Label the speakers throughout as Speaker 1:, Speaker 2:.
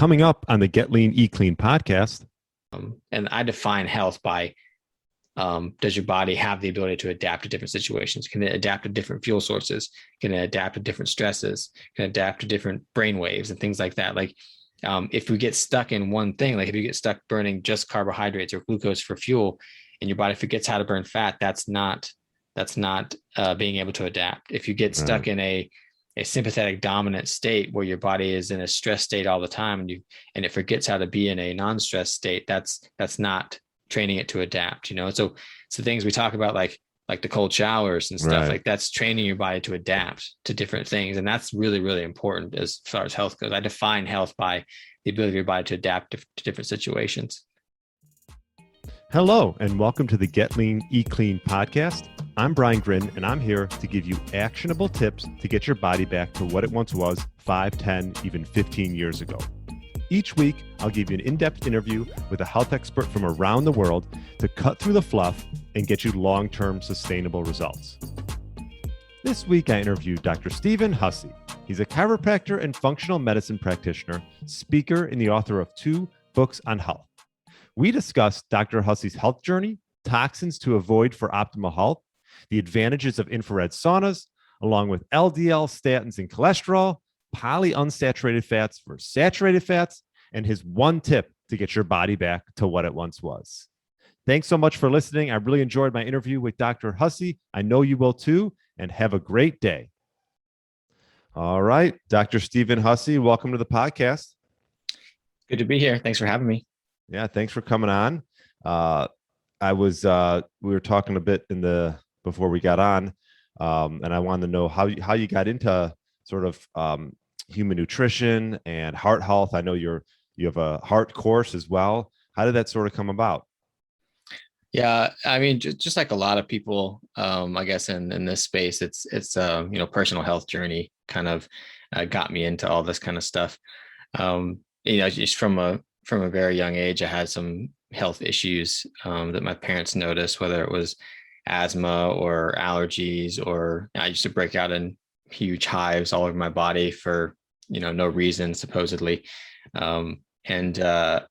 Speaker 1: Coming up on the Get Lean, Eat Clean podcast.
Speaker 2: And I define health by does your body have the ability to adapt to different situations? Can it adapt to different fuel sources? Can it adapt to different stresses? Can it adapt to different brain waves and things like that? Like if we get stuck in one thing, like if you get stuck burning just carbohydrates or glucose for fuel and your body forgets how to burn fat, that's not being able to adapt. If you get stuck in a sympathetic dominant state where your body is in a stress state all the time and it forgets how to be in a non-stress state, that's not training it to adapt, So things we talk about like the cold showers and stuff, like that's training your body to adapt to different things. And that's really, really important as far as health goes. I define health by the ability of your body to adapt to different situations.
Speaker 1: Hello, and welcome to the Get Lean, Eat Clean podcast. I'm Brian Grin, and I'm here to give you actionable tips to get your body back to what it once was 5, 10, even 15 years ago. Each week, I'll give you an in-depth interview with a health expert from around the world to cut through the fluff and get you long-term sustainable results. This week, I interviewed Dr. Stephen Hussey. He's a chiropractor and functional medicine practitioner, speaker, and the author of 2 books on health. We discussed Dr. Hussey's health journey, toxins to avoid for optimal health, the advantages of infrared saunas, along with LDL, statins, and cholesterol, polyunsaturated fats versus saturated fats, and his one tip to get your body back to what it once was. Thanks so much for listening. I really enjoyed my interview with Dr. Hussey. I know you will too, and have a great day. All right, Dr. Stephen Hussey, welcome to the podcast.
Speaker 2: Good to be here. Thanks for having me.
Speaker 1: Yeah, thanks for coming on. We were talking a bit before we got on, and I wanted to know how you got into sort of human nutrition and heart health. I know you have a heart course as well. How did that sort of come about?
Speaker 2: Yeah, I mean, just like a lot of people, I guess in this space, it's personal health journey kind of got me into all this kind of stuff. Just from a very young age, I had some health issues that my parents noticed, whether it was asthma or allergies, or I used to break out in huge hives all over my body for no reason supposedly, and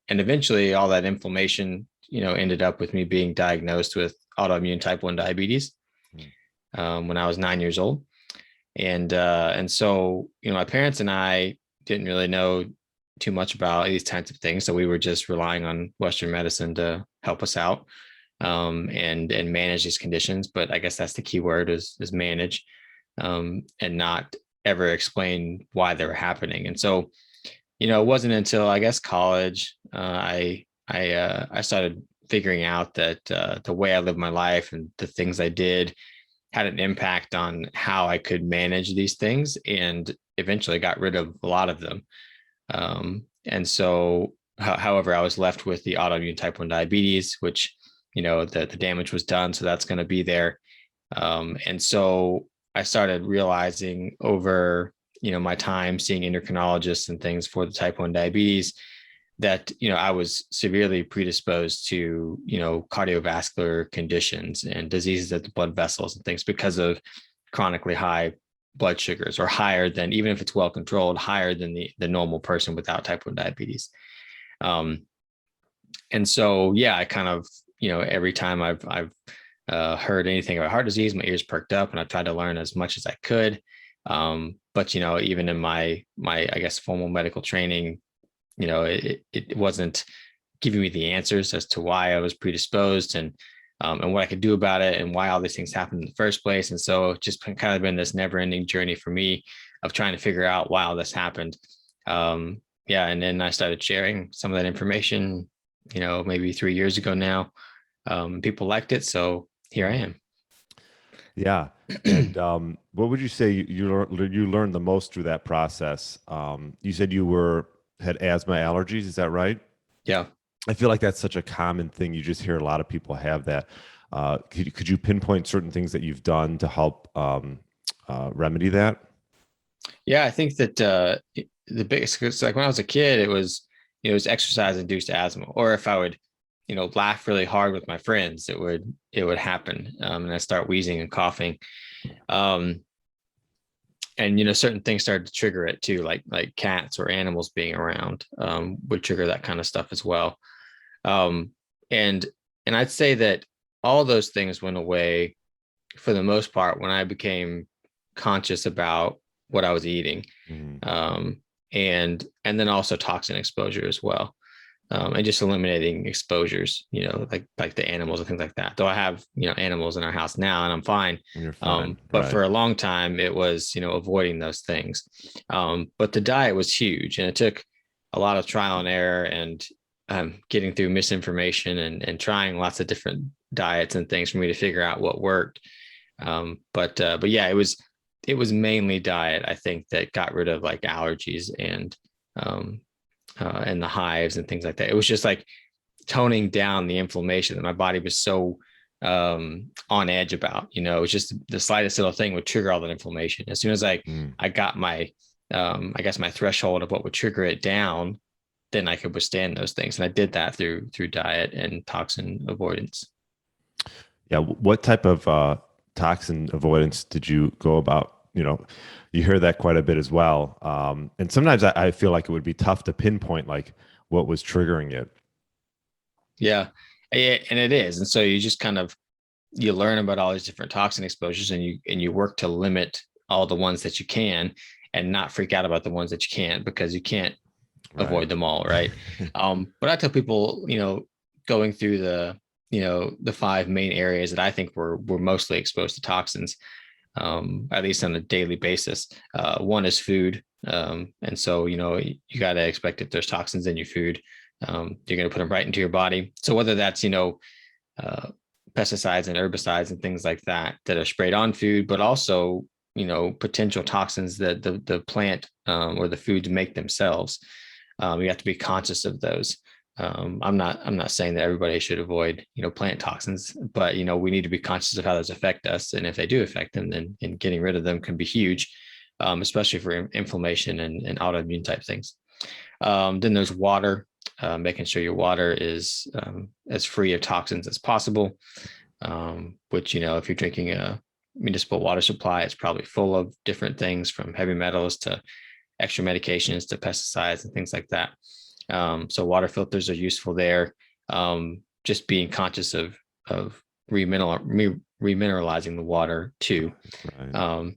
Speaker 2: eventually all that inflammation ended up with me being diagnosed with autoimmune type 1 diabetes when I was 9 years old, and so my parents and I didn't really know too much about these types of things, so we were just relying on Western medicine to help us out and manage these conditions. But I guess that's the key word is manage. And not ever explain why they were happening. And so, it wasn't until I guess college, I started figuring out that the way I lived my life and the things I did had an impact on how I could manage these things, and eventually got rid of a lot of them. And so, however, I was left with the autoimmune type 1 diabetes, which, the damage was done. So that's going to be there. And so I started realizing over, my time seeing endocrinologists and things for the type 1 diabetes that, I was severely predisposed to, cardiovascular conditions and diseases of the blood vessels and things because of chronically high blood sugars, or higher than, even if it's well controlled, higher than the normal person without type 1 diabetes. And so, yeah, I kind of, every time I've heard anything about heart disease, my ears perked up, and I tried to learn as much as I could. But even in my I guess formal medical training, it wasn't giving me the answers as to why I was predisposed and what I could do about it and why all these things happened in the first place. And so it's just kind of been this never-ending journey for me of trying to figure out why all this happened. And then I started sharing some of that information, maybe 3 years ago now. People liked it, so here I am.
Speaker 1: Yeah. And what would you say you learned the most through that process? You said you had asthma, allergies. Is that right?
Speaker 2: Yeah.
Speaker 1: I feel like that's such a common thing. You just hear a lot of people have that. Could you pinpoint certain things that you've done to help remedy that?
Speaker 2: Yeah, I think that the biggest, cause like when I was a kid, it was exercise induced asthma, or if I would laugh really hard with my friends, it would happen, and I start wheezing and coughing. And and, certain things started to trigger it too, like cats or animals being around, would trigger that kind of stuff as well. Um, and, and I'd say that all those things went away for the most part when I became conscious about what I was eating.
Speaker 1: Mhm.
Speaker 2: And then also toxin exposure as well. And just eliminating exposures, like the animals and things like that. Though I have, animals in our house now and I'm fine.
Speaker 1: And you're fine.
Speaker 2: But
Speaker 1: Right.
Speaker 2: for a long time, it was, avoiding those things. But the diet was huge, and it took a lot of trial and error and getting through misinformation and trying lots of different diets and things for me to figure out what worked. But yeah, it was mainly diet, I think, that got rid of like allergies um, and the hives and things like that. It was just like toning down the inflammation that my body was so on edge about. It was just the slightest little thing would trigger all that inflammation. As soon as
Speaker 1: Mm.
Speaker 2: I got my I guess my threshold of what would trigger it down, then I could withstand those things. And I did that through diet and toxin avoidance.
Speaker 1: Yeah. What type of toxin avoidance did you go about? You hear that quite a bit as well. And sometimes I feel like it would be tough to pinpoint like what was triggering it.
Speaker 2: Yeah. And it is. And so you just kind of you learn about all these different toxin exposures, and you work to limit all the ones that you can and not freak out about the ones that you can't, because you can't
Speaker 1: Right.
Speaker 2: avoid them all, right? But I tell people, going through the five main areas that I think we're mostly exposed to toxins, at least on a daily basis. One is food. And so, you got to expect if there's toxins in your food, you're going to put them right into your body. So whether that's, uh, pesticides and herbicides and things like that that are sprayed on food, but also, potential toxins that the plant or the foods make themselves. You have to be conscious of those. I'm not saying that everybody should avoid, plant toxins, but, we need to be conscious of how those affect us. And if they do affect them, then getting rid of them can be huge, especially for inflammation and autoimmune type things. Then there's water, making sure your water is as free of toxins as possible, which, if you're drinking a municipal water supply, it's probably full of different things from heavy metals to extra medications to pesticides and things like that. So water filters are useful there. Just being conscious of remineralizing the water too.
Speaker 1: Right.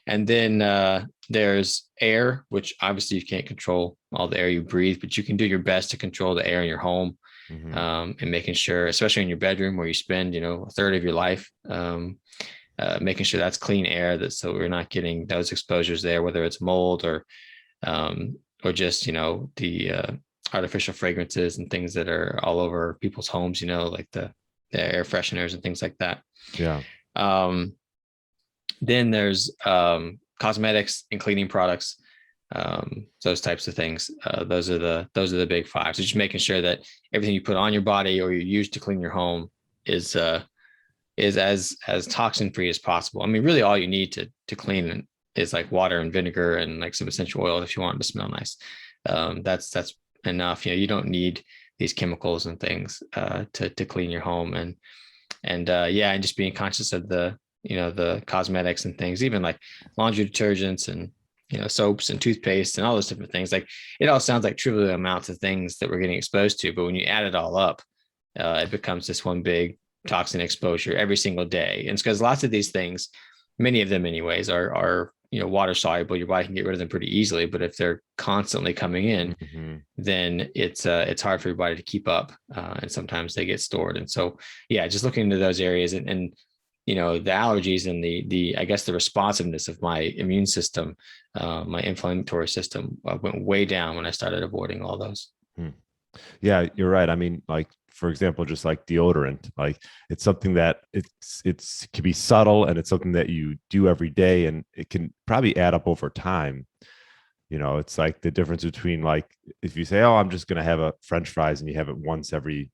Speaker 2: And then there's air, which obviously you can't control all the air you breathe, but you can do your best to control the air in your home,
Speaker 1: Mhm.
Speaker 2: and making sure, especially in your bedroom where you spend, a third of your life, making sure that's clean air, that so we're not getting those exposures there, whether it's mold or just, the artificial fragrances and things that are all over people's homes, like the air fresheners and things like that.
Speaker 1: Yeah.
Speaker 2: Um, then there's cosmetics and cleaning products, those types of things. Those are the big five. So just making sure that everything you put on your body or you use to clean your home is as toxin free as possible. I mean, really, all you need to clean is like water and vinegar and like some essential oil if you want it to smell nice. That's enough. You don't need these chemicals and things to clean your home. And yeah, and just being conscious of the cosmetics and things, even like laundry detergents and soaps and toothpaste and all those different things. Like, it all sounds like trivial amounts of things that we're getting exposed to, but when you add it all up, it becomes this one big toxin exposure every single day. And it's because lots of these things, many of them anyways, are water soluble. Your body can get rid of them pretty easily, but if they're constantly coming in,
Speaker 1: Mhm.
Speaker 2: then it's hard for your body to keep up, and sometimes they get stored. And so, yeah, just looking into those areas and the allergies and the I guess the responsiveness of my immune system, my inflammatory system, went way down when I started avoiding all those.
Speaker 1: Hmm. Yeah, you're right. I mean, like for example, just like deodorant, like it's something that it's can be subtle and it's something that you do every day and it can probably add up over time. It's like the difference between like if you say, "Oh, I'm just going to have a French fries," and you have it once every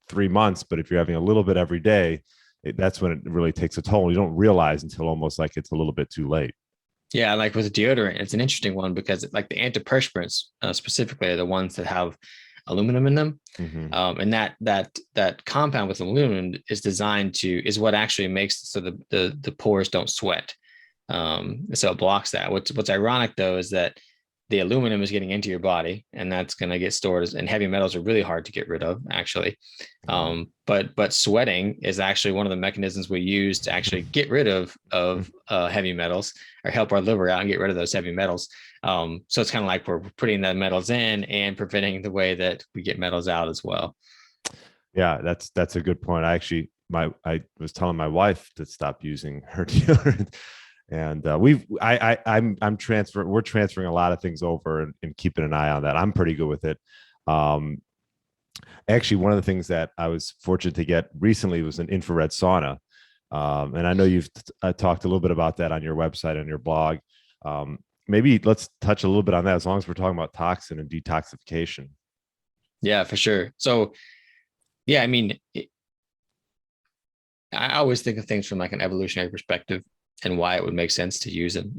Speaker 1: 3 months, but if you're having a little bit every day, that's when it really takes a toll. You don't realize until almost like it's a little bit too late.
Speaker 2: Yeah, like with deodorant, it's an interesting one because like the antiperspirants, specifically, are the ones that have aluminum in them.
Speaker 1: Hmm.
Speaker 2: And that compound with aluminum is designed to is what actually makes so the pores don't sweat. So it blocks that. What's ironic though is that the aluminum is getting into your body, and that's going to get stored. And heavy metals are really hard to get rid of, actually. But sweating is actually one of the mechanisms we use to actually get rid of heavy metals, or help our liver out and get rid of those heavy metals. So it's kind of like we're putting the metals in and preventing the way that we get metals out as well.
Speaker 1: Yeah, that's a good point. I was telling my wife to stop using her deodorant. And we're transferring a lot of things over and keeping an eye on that. I'm pretty good with it. Actually, one of the things that I was fortunate to get recently was an infrared sauna. And I know you've talked a little bit about that on your website and your blog. Maybe let's touch a little bit on that, as long as we're talking about toxin and detoxification.
Speaker 2: Yeah, for sure. So, yeah, I mean, I always think of things from like an evolutionary perspective, and why it would make sense to use an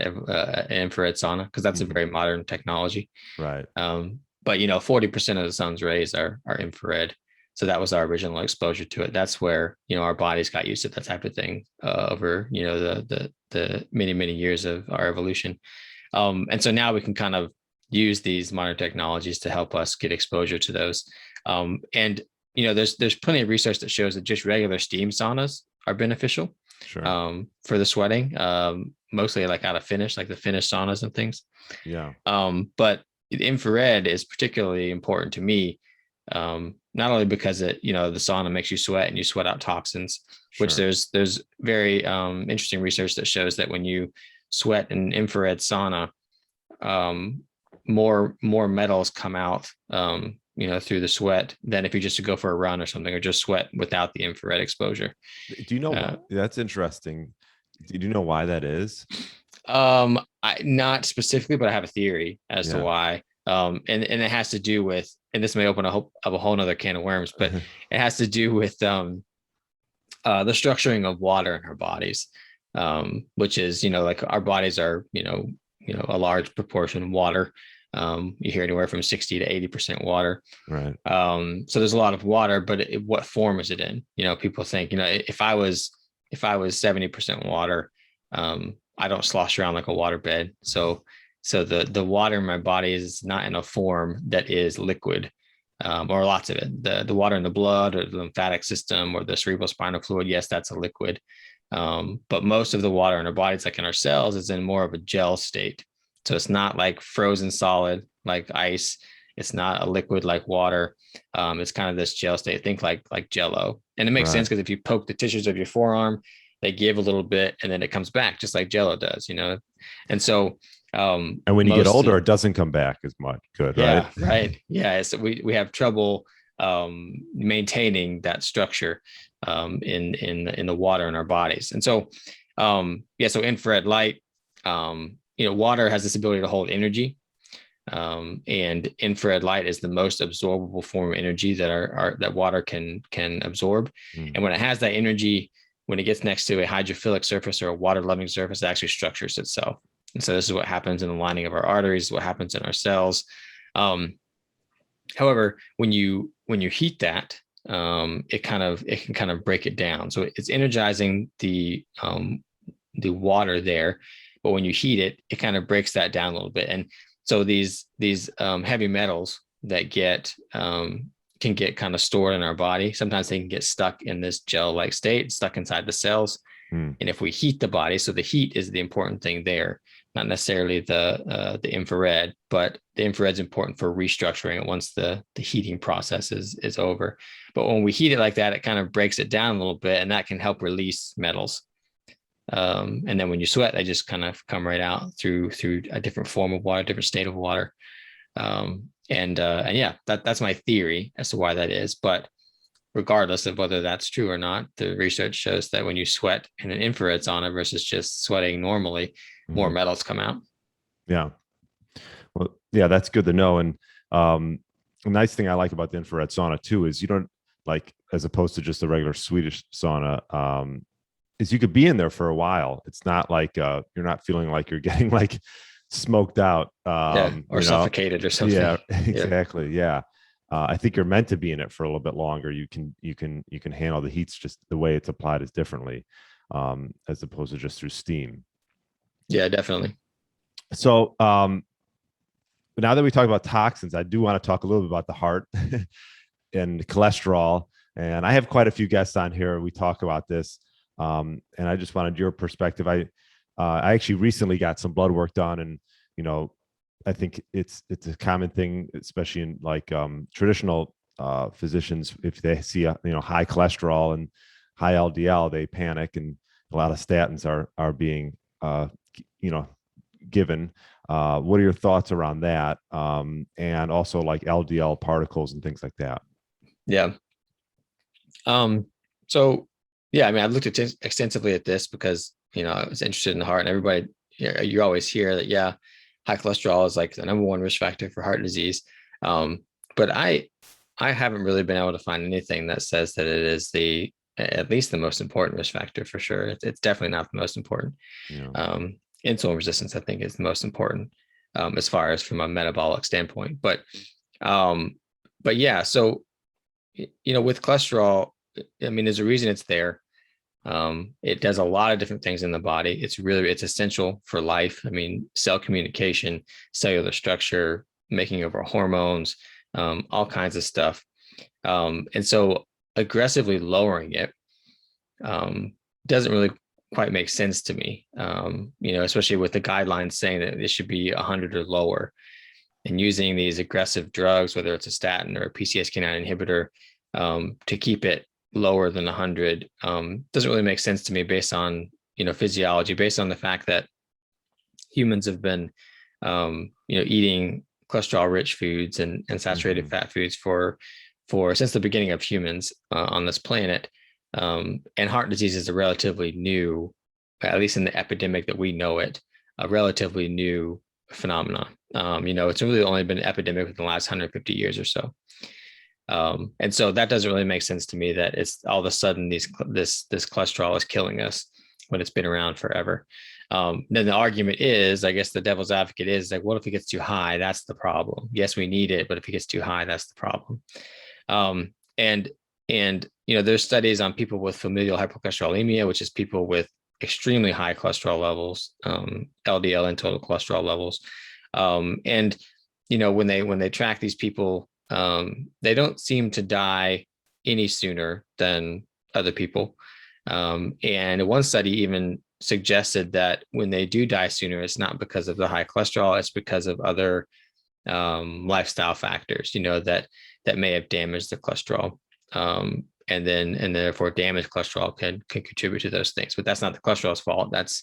Speaker 2: infrared sauna, because that's a very modern technology.
Speaker 1: Right.
Speaker 2: But 40% of the sun's rays are infrared. So that was our original exposure to it. That's where, our bodies got used to that type of thing over, the many, many years of our evolution. And so now we can kind of use these modern technologies to help us get exposure to those. And there's plenty of research that shows that just regular steam saunas are beneficial.
Speaker 1: Sure.
Speaker 2: For the sweating, mostly like out of Finnish, like the Finnish saunas and things.
Speaker 1: Yeah.
Speaker 2: But the infrared is particularly important to me, not only because the sauna makes you sweat and you sweat out toxins,
Speaker 1: Sure.
Speaker 2: which there's very interesting research that shows that when you sweat in infrared sauna, more metals come out, through the sweat than if you just go for a run or something, or just sweat without the infrared exposure.
Speaker 1: Do you know? That's interesting. Do you know why that is?
Speaker 2: Not specifically, but I have a theory as to why. And it has to do with, and this may open up a whole nother can of worms, but it has to do with the structuring of water in our bodies, which is, like our bodies are, a large proportion of water. You hear anywhere from 60 to 80% water.
Speaker 1: Right.
Speaker 2: So there's a lot of water, but what form is it in? People think, if I was 70% water, I don't slosh around like a waterbed. So the water in my body is not in a form that is liquid, or lots of it. The water in the blood or the lymphatic system or the cerebrospinal fluid, yes, that's a liquid. But most of the water in our bodies, like in our cells, is in more of a gel state. So it's not like frozen solid like ice. It's not a liquid like water. It's kind of this gel state. Think like Jell-O. And it makes sense, because if you poke the tissues of your forearm, they give a little bit and then it comes back just like Jell-O does, And so
Speaker 1: and when you get older, it doesn't come back as much. Good,
Speaker 2: yeah,
Speaker 1: right?
Speaker 2: Right. Yeah. So we have trouble maintaining that structure in the water in our bodies. And so so infrared light, water has this ability to hold energy. And infrared light is the most absorbable form of energy that water can absorb. And when it has that energy, when it gets next to a hydrophilic surface or a water-loving surface, it actually structures itself. And so this is what happens in the lining of our arteries, what happens in our cells. However, when you heat that, it can kind of break it down. So it's energizing the water there, but when you heat it, it kind of breaks that down a little bit. And so these heavy metals that can get kind of stored in our body, sometimes they can get stuck in this gel-like state, stuck inside the cells. And if we heat the body, so the heat is the important thing there, not necessarily the infrared, but the infrared is important for restructuring it once the heating process is over. But when we heat it like that, it kind of breaks it down a little bit, and that can help release metals. And then when you sweat, they just kind of come right out through a different form of water, different state of water. And yeah, that's my theory as to why that is. But regardless of whether that's true or not, the research shows that when you sweat in an infrared sauna versus just sweating normally, more metals come out.
Speaker 1: Yeah. Well, yeah, that's good to know. And the nice thing I like about the infrared sauna too is you don't, like, as opposed to just a regular Swedish sauna, is you could be in there for a while. It's not like you're not feeling like you're getting like smoked out,
Speaker 2: or suffocated or something.
Speaker 1: Yeah, exactly. Yeah. I think you're meant to be in it for a little bit longer. You can handle the heats, just the way it's applied is differently, as opposed to just through steam.
Speaker 2: Yeah, definitely.
Speaker 1: So, now that we talk about toxins, I do want to talk a little bit about the heart and cholesterol. And I have quite a few guests on here. We talk about this, and I just wanted your perspective. I actually recently got some blood work done, and you know, I think it's a common thing, especially in like traditional physicians. If they see high cholesterol and high LDL, they panic, and a lot of statins are being you know given. What are your thoughts around that? And also like LDL particles and things like that.
Speaker 2: Yeah. So yeah, I mean, I've looked extensively at this because, I was interested in the heart, and everybody, you always hear that, yeah, high cholesterol is like the number one risk factor for heart disease. But I haven't really been able to find anything that says that it is at least the most important risk factor for sure. It's definitely not the most important.
Speaker 1: Yeah.
Speaker 2: Insulin resistance, I think, is the most important, as far as from a metabolic standpoint. But yeah, so, with cholesterol, I mean, there's a reason it's there. It does a lot of different things in the body. It's essential for life. I mean, cell communication, cellular structure, making of our hormones, all kinds of stuff. And so aggressively lowering it doesn't really quite make sense to me, especially with the guidelines saying that it should be 100 or lower, and using these aggressive drugs, whether it's a statin or a PCSK9 inhibitor, to keep it lower than 100 doesn't really make sense to me based on, physiology, based on the fact that humans have been, eating cholesterol rich foods and saturated fat foods for since the beginning of humans on this planet. And heart disease is a relatively new, at least in the epidemic that we know it, a relatively new phenomenon. It's really only been an epidemic within the last 150 years or so. And so that doesn't really make sense to me, that it's all of a sudden this cholesterol is killing us when it's been around forever. Then the argument is, I guess the devil's advocate is like, what if it gets too high? That's the problem. Yes, we need it, but if it gets too high, that's the problem. And there's studies on people with familial hypercholesterolemia, which is people with extremely high cholesterol levels, LDL and total cholesterol levels. And when they track these people, they don't seem to die any sooner than other people. And one study even suggested that when they do die sooner, it's not because of the high cholesterol, it's because of other lifestyle factors, that may have damaged the cholesterol. And therefore damaged cholesterol can contribute to those things. But that's not the cholesterol's fault. That's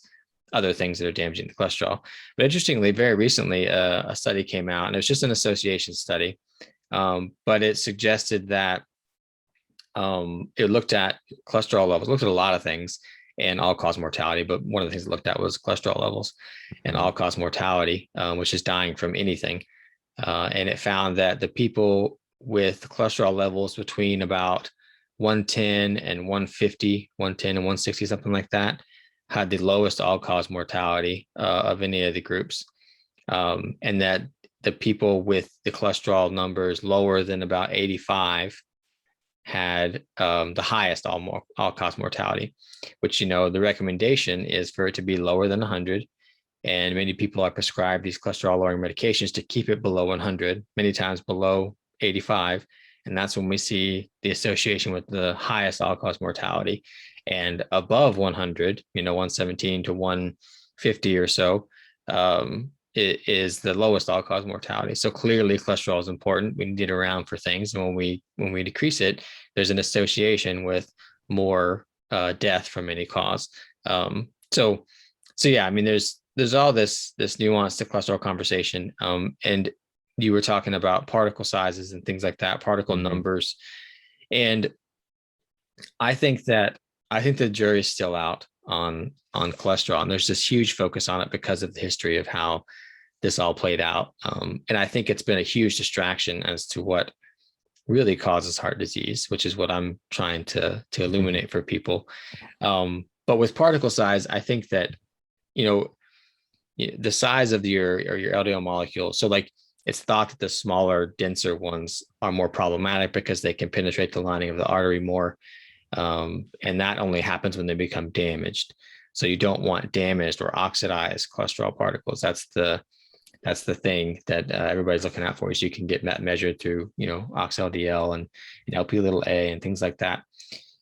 Speaker 2: other things that are damaging the cholesterol. But interestingly, very recently, a study came out, and it was just an association study. But it suggested that it looked at cholesterol levels, looked at a lot of things, and all-cause mortality. But one of the things it looked at was cholesterol levels and all-cause mortality, which is dying from anything. And it found that the people with cholesterol levels between about 110 and 150, 110 and 160, something like that, had the lowest all-cause mortality of any of the groups. And that the people with the cholesterol numbers lower than about 85 had the highest all-cause mortality, which, the recommendation is for it to be lower than 100. And many people are prescribed these cholesterol-lowering medications to keep it below 100, many times below 85. And that's when we see the association with the highest all-cause mortality. And above 100, 117 to 150 or so, it is the lowest all-cause mortality. So clearly cholesterol is important. We need it around for things. And when we decrease it, there's an association with more death from any cause. So yeah, I mean, there's all this nuance to cholesterol conversation. And you were talking about particle sizes and things like that, particle numbers. And I think the jury is still out on cholesterol. And there's this huge focus on it because of the history of how this all played out. And I think it's been a huge distraction as to what really causes heart disease, which is what I'm trying to illuminate for people. But with particle size, I think that, the size of your LDL molecule. So like, it's thought that the smaller, denser ones are more problematic because they can penetrate the lining of the artery more. And that only happens when they become damaged. So you don't want damaged or oxidized cholesterol particles. That's the thing that everybody's looking out for, is you can get that measured through, ox-LDL and LP little a and things like that.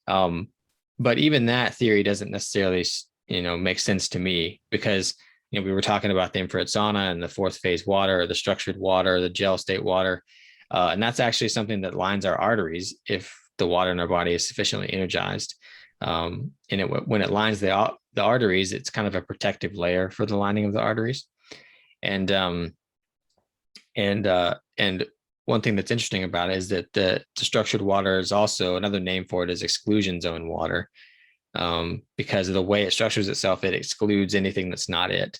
Speaker 2: But even that theory doesn't necessarily, make sense to me, because, we were talking about the infrared sauna and the fourth phase water, or the structured water, the gel state water. And that's actually something that lines our arteries if the water in our body is sufficiently energized. When it lines the arteries, it's kind of a protective layer for the lining of the arteries. And one thing that's interesting about it is that the structured water is also, another name for it is exclusion zone water, because of the way it structures itself. It excludes anything that's not it,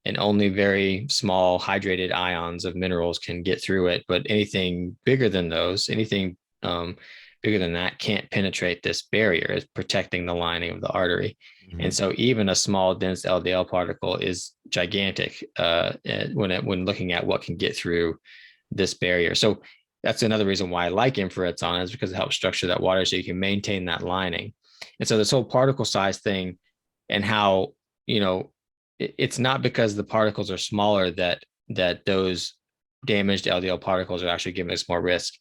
Speaker 2: and only very small hydrated ions of minerals can get through it. But anything bigger than those, anything bigger than that, can't penetrate this barrier. It's protecting the lining of the artery. Mm-hmm. And so even a small dense LDL particle is gigantic when looking at what can get through this barrier. So that's another reason why I like infrared sauna, is because it helps structure that water so you can maintain that lining. And so this whole particle size thing, and how, it's not because the particles are smaller that those damaged LDL particles are actually giving us more risk.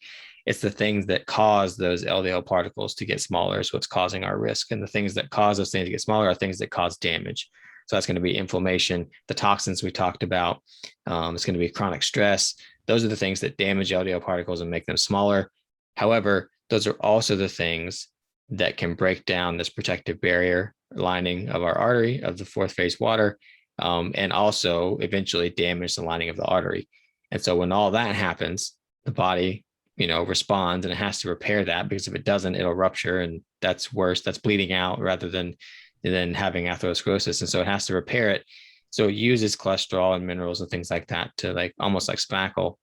Speaker 2: It's the things that cause those LDL particles to get smaller is what's causing our risk. And the things that cause those things to get smaller are things that cause damage. So that's going to be inflammation, the toxins we talked about. It's going to be chronic stress. Those are the things that damage LDL particles and make them smaller. However, those are also the things that can break down this protective barrier lining of our artery, of the fourth phase water, and also eventually damage the lining of the artery. And so when all that happens, the body, responds, and it has to repair that, because if it doesn't, it'll rupture, and that's worse. That's bleeding out rather than having atherosclerosis. And so it has to repair it. So it uses cholesterol and minerals and things like that to almost like spackle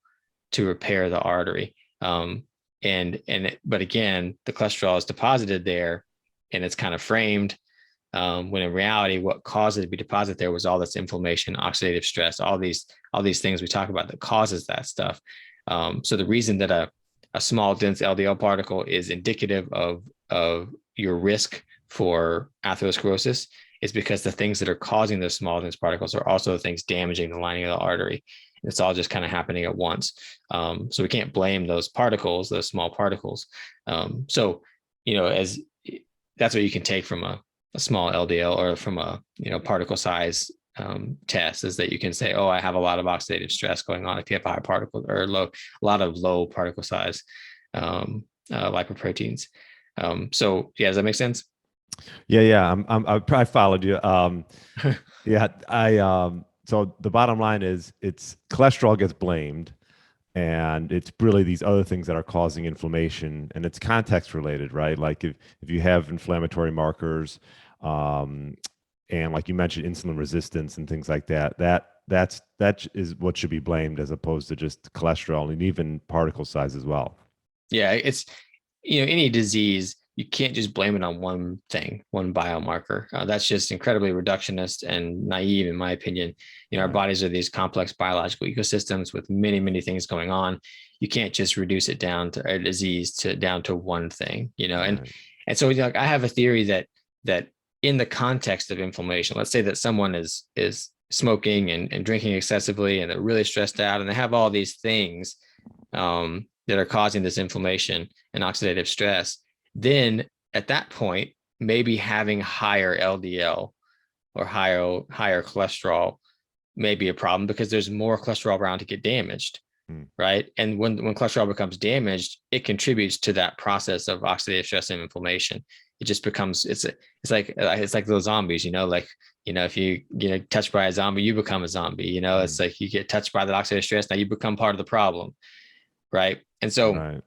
Speaker 2: to repair the artery. But again, the cholesterol is deposited there, and it's kind of framed, when in reality, what caused it to be deposited there was all this inflammation, oxidative stress, all these things we talk about that causes that stuff. So the reason that a small dense LDL particle is indicative of your risk for atherosclerosis is because the things that are causing those small dense particles are also the things damaging the lining of the artery. It's all just kind of happening at once. So we can't blame those particles, those small particles. As that's what you can take from a small LDL, or from a particle size test, is that you can say, oh, I have a lot of oxidative stress going on if you have a high particle or a lot of low particle size lipoproteins. Does that make sense?
Speaker 1: Yeah. I probably followed you. So the bottom line is, it's cholesterol gets blamed, and it's really these other things that are causing inflammation, and it's context related, right? Like if you have inflammatory markers, and like you mentioned, insulin resistance and things like that, that is what should be blamed, as opposed to just cholesterol and even particle size as well. Yeah,
Speaker 2: it's any disease, you can't just blame it on one thing, one biomarker. That's just incredibly reductionist and naive, in my opinion. Our bodies are these complex biological ecosystems with many, many things going on. You can't just reduce it down to a disease down to one thing, and so I have a theory that in the context of inflammation, let's say that someone is smoking and drinking excessively, and they're really stressed out, and they have all these things that are causing this inflammation and oxidative stress. Then at that point, maybe having higher LDL or higher cholesterol may be a problem, because there's more cholesterol around to get damaged, right? And when cholesterol becomes damaged, it contributes to that process of oxidative stress and inflammation. It just becomes, it's like those zombies, if you get touched by a zombie, you become a zombie. It's like you get touched by the oxidative stress, now you become part of the problem, right? And so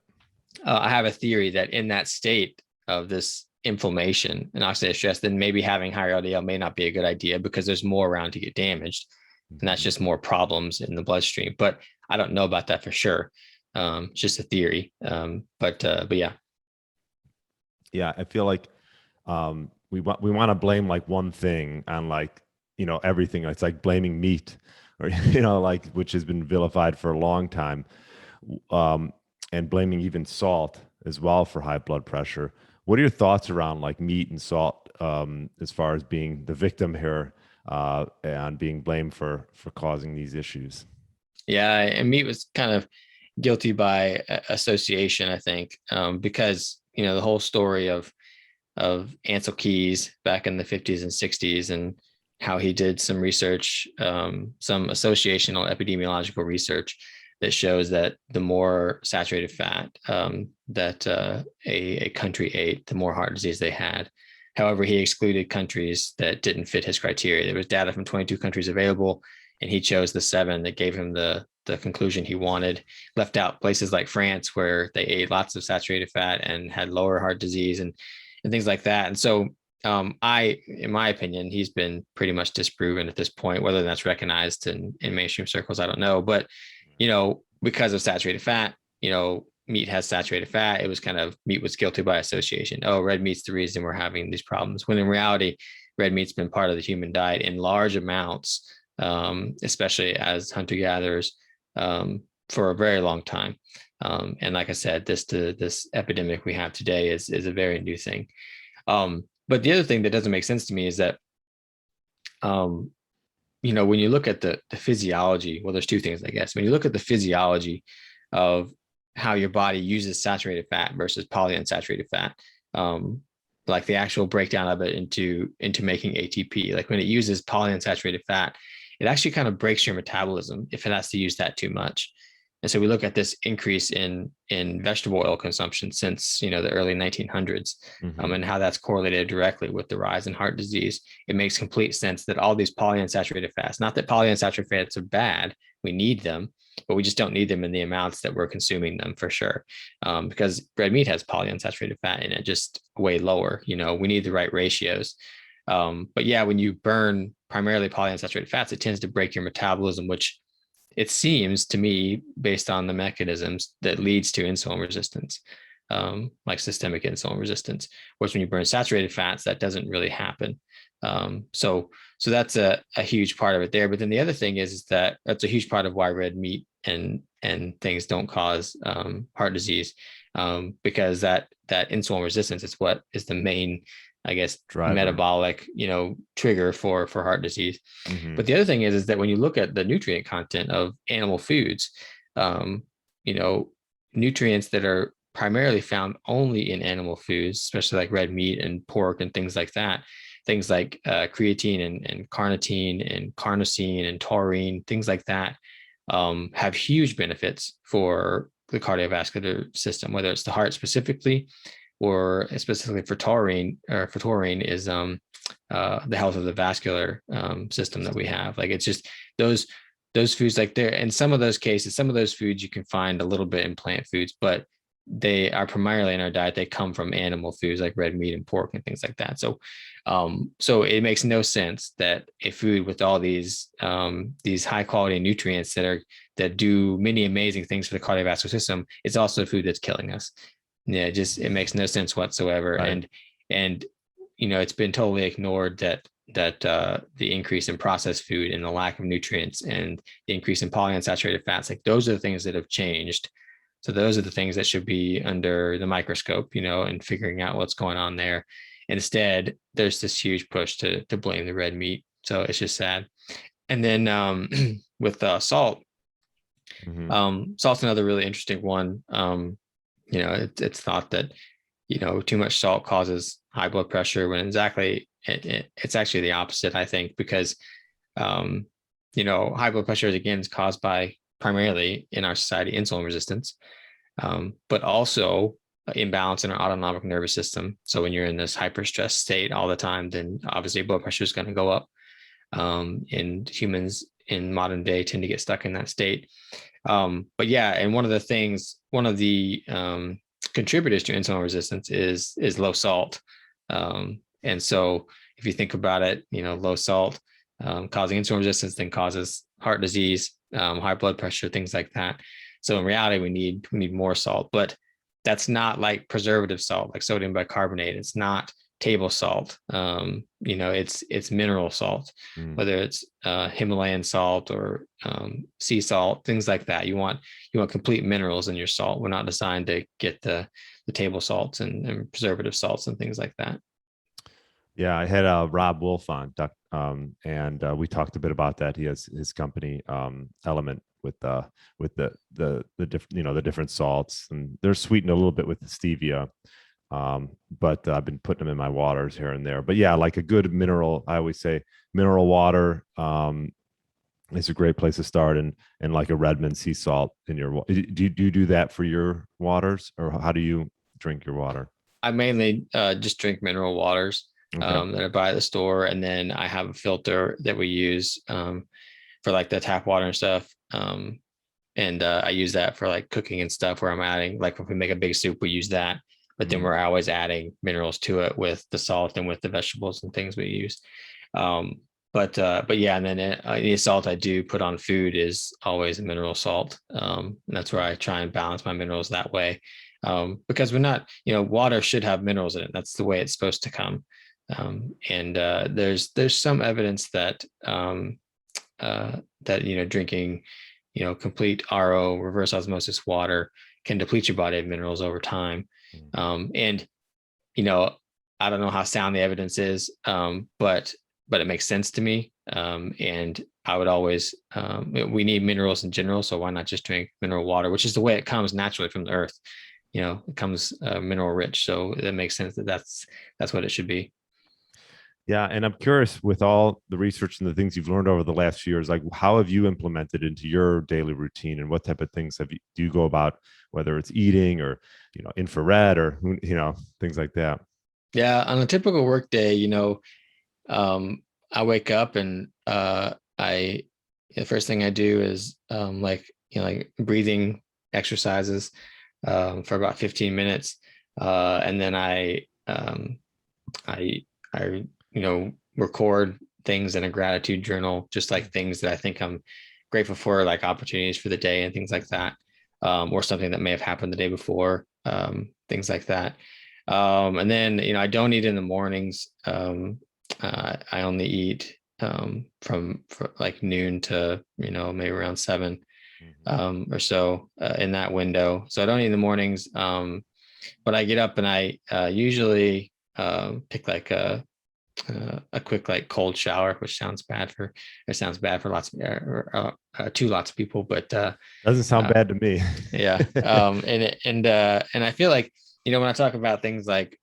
Speaker 2: I have a theory that in that state of this inflammation and oxidative stress, then maybe having higher LDL may not be a good idea, because there's more around to get damaged, and that's just more problems in the bloodstream. But I don't know about that for sure. It's just a theory. But yeah.
Speaker 1: Yeah, I feel like we want to blame like one thing on everything. It's like blaming meat, or which has been vilified for a long time, and blaming even salt as well for high blood pressure. What are your thoughts around like meat and salt as far as being the victim here and being blamed for causing these issues.
Speaker 2: Yeah, and meat was kind of guilty by association, I think, because the whole story of Ansel Keys back in the 50s and 60s, and how he did some research, some associational epidemiological research that shows that the more saturated fat that a country ate, the more heart disease they had. However, he excluded countries that didn't fit his criteria. There was data from 22 countries available, and he chose the 7 that gave him the conclusion he wanted. Left out places like France, where they ate lots of saturated fat and had lower heart disease and things like that. And so in my opinion, he's been pretty much disproven at this point. Whether that's recognized in mainstream circles, I don't know. But, because of saturated fat, meat has saturated fat. It was kind of, meat was guilty by association. Oh, red meat's the reason we're having these problems. When in reality, red meat's been part of the human diet in large amounts, especially as hunter-gatherers, for a very long time. And like I said, this epidemic we have today is a very new thing. But the other thing that doesn't make sense to me is that, when you look at the physiology, well, there's 2 things, I guess. When you look at the physiology of how your body uses saturated fat versus polyunsaturated fat, like the actual breakdown of it into making ATP, like when it uses polyunsaturated fat, it actually kind of breaks your metabolism if it has to use that too much. And so we look at this increase in vegetable oil consumption since the early 1900s, and how that's correlated directly with the rise in heart disease. It makes complete sense that all these polyunsaturated fats, not that polyunsaturated fats are bad, we need them, but we just don't need them in the amounts that we're consuming them, for sure, because red meat has polyunsaturated fat in it, just way lower. We need the right ratios. But yeah, when you burn primarily polyunsaturated fats, it tends to break your metabolism, which it seems to me, based on the mechanisms, that leads to insulin resistance, like systemic insulin resistance. Whereas when you burn saturated fats, that doesn't really happen. So that's a huge part of it there. But then the other thing is that that's a huge part of why red meat and things don't cause heart disease, because that insulin resistance is what is the main, I guess, driver, metabolic, trigger for heart disease. But the other thing is that when you look at the nutrient content of animal foods, nutrients that are primarily found only in animal foods, especially like red meat and pork and things like that, things like creatine and carnitine and carnosine and taurine, things like that, have huge benefits for the cardiovascular system, whether it's the heart specifically, or specifically for taurine, is the health of the vascular system that we have. Like, it's just those foods, like there, in some of those cases, some of those foods you can find a little bit in plant foods, but they are primarily in our diet. They come from animal foods like red meat and pork and things like that. So it makes no sense that a food with all these high quality nutrients that do many amazing things for the cardiovascular system, it's also a food that's killing us. Yeah, it makes no sense whatsoever. Right. And it's been totally ignored that the increase in processed food and the lack of nutrients and the increase in polyunsaturated fats, like those are the things that have changed. So those are the things that should be under the microscope, and figuring out what's going on there. Instead, there's this huge push to blame the red meat. So it's just sad. And then with salt, salt's another really interesting one. It's thought that, too much salt causes high blood pressure, when exactly it's actually the opposite, I think, because, high blood pressure, again, is caused by, primarily in our society, insulin resistance, but also imbalance in our autonomic nervous system. So when you're in this hyper stress state all the time, then obviously blood pressure is going to go up. And humans in modern day tend to get stuck in that state. But yeah, and one of the contributors to insulin resistance is low salt. And so if you think about it, low salt causing insulin resistance then causes heart disease, high blood pressure, things like that. So in reality, we need more salt, but that's not like preservative salt, like sodium bicarbonate. It's not table salt. It's mineral salt, whether it's Himalayan salt or sea salt, things like that. You want complete minerals in your salt. We're not designed to get the table salts and preservative salts and things like that.
Speaker 1: Yeah, I had Rob Wolf on, and we talked a bit about that. He has his company Element with the different the different salts, and they're sweetened a little bit with the stevia. But I've been putting them in my waters here and there. But yeah, like a good mineral, I always say mineral water is a great place to start, and like a Redmond sea salt in your. Do you do that for your waters, or how do you drink your water?
Speaker 2: I mainly just drink mineral waters
Speaker 1: Okay.
Speaker 2: that I buy at the store, and then I have a filter that we use for like the tap water and stuff. And I use that for like cooking and stuff where I'm adding, like if we make a big soup, we use that, but then
Speaker 1: Mm.
Speaker 2: we're always adding minerals to it with the salt and with the vegetables and things we use. Um, but yeah, and then any salt I do put on food is always a mineral salt. And that's where I try and balance my minerals that way. Because we're not, water should have minerals in it. That's the way it's supposed to come. And there's some evidence that drinking complete RO, reverse osmosis water can deplete your body of minerals over time.
Speaker 1: Mm.
Speaker 2: And I don't know how sound the evidence is, but it makes sense to me. And I would always, we need minerals in general, so why not just drink mineral water, which is the way it comes naturally from the earth. It comes mineral rich, so it makes sense that that's what it should be.
Speaker 1: Yeah, and I'm curious with all the research and the things you've learned over the last few years, like how have you implemented into your daily routine, and what type of things do you go about, whether it's eating or infrared or things like that.
Speaker 2: Yeah, on a typical work day, I wake up and I the first thing I do is like breathing exercises for about 15 minutes, and then I I record things in a gratitude journal, just like things that I think I'm grateful for, like opportunities for the day and things like that, or something that may have happened the day before, things like that. And then I don't eat in the mornings. I only eat from like noon to maybe around 7
Speaker 1: Mhm.
Speaker 2: or so in that window. So I don't eat in the mornings. But I get up and I usually pick like a quick like cold shower, which sounds bad for lots of to lots of people, but
Speaker 1: Doesn't sound
Speaker 2: uh,
Speaker 1: bad to me.
Speaker 2: yeah. And I feel like when I talk about things like